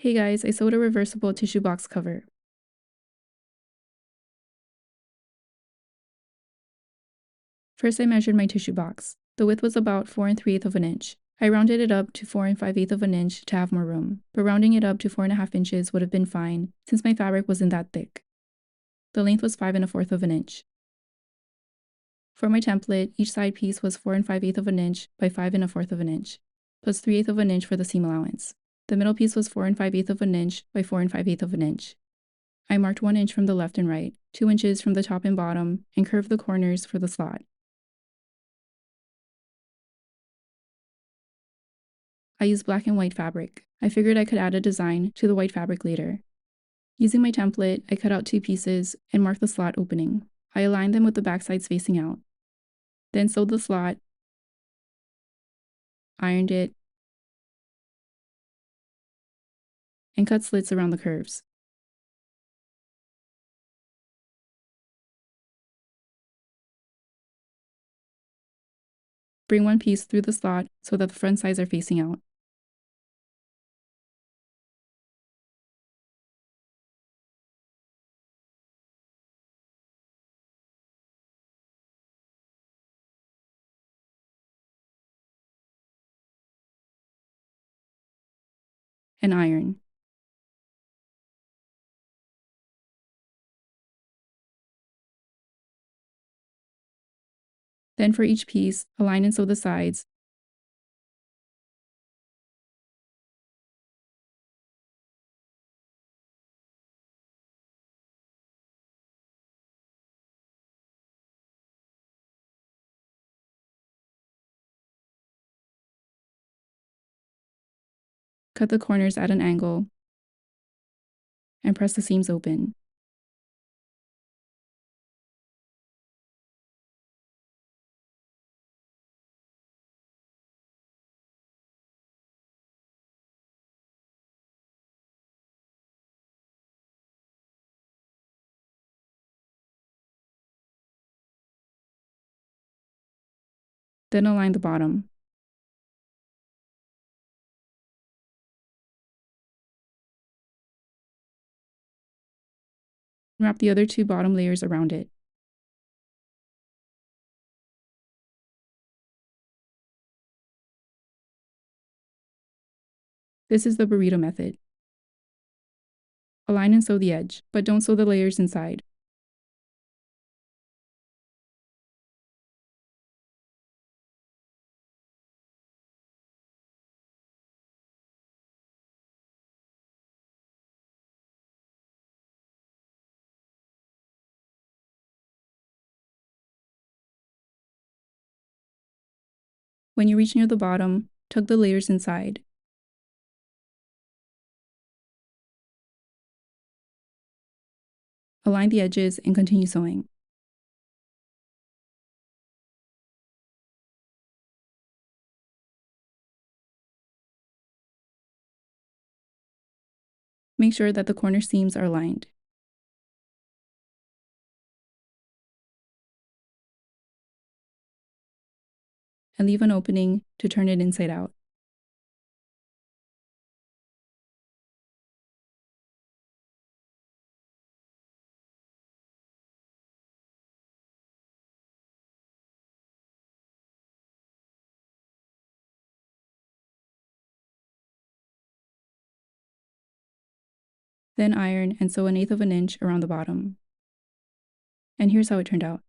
Hey guys, I sewed a reversible tissue box cover. First I measured my tissue box. The width was about 4 3/8 of an inch. I rounded it up to 4 5/8 of an inch to have more room, but rounding it up to 4.5 inches would have been fine since my fabric wasn't that thick. The length was 5 1/4 of an inch. For my template, each side piece was 4 5/8 of an inch by 5 1/4 of an inch, plus 3/8 of an inch for the seam allowance. The middle piece was 4 5/8 of an inch by 4 5/8 of an inch. I marked 1 inch from the left and right, 2 inches from the top and bottom, and curved the corners for the slot. I used black and white fabric. I figured I could add a design to the white fabric later. Using my template, I cut out 2 pieces and marked the slot opening. I aligned them with the back sides facing out. Then sewed the slot, ironed it, and cut slits around the curves. Bring one piece through the slot so that the front sides are facing out. And iron. Then for each piece, align and sew the sides. Cut the corners at an angle, and press the seams open. Then align the bottom. Wrap the other 2 bottom layers around it. This is the burrito method. Align and sew the edge, but don't sew the layers inside. When you reach near the bottom, tug the layers inside. Align the edges and continue sewing. Make sure that the corner seams are aligned. And leave an opening to turn it inside out. Then iron and sew 1/8 of an inch around the bottom. And here's how it turned out.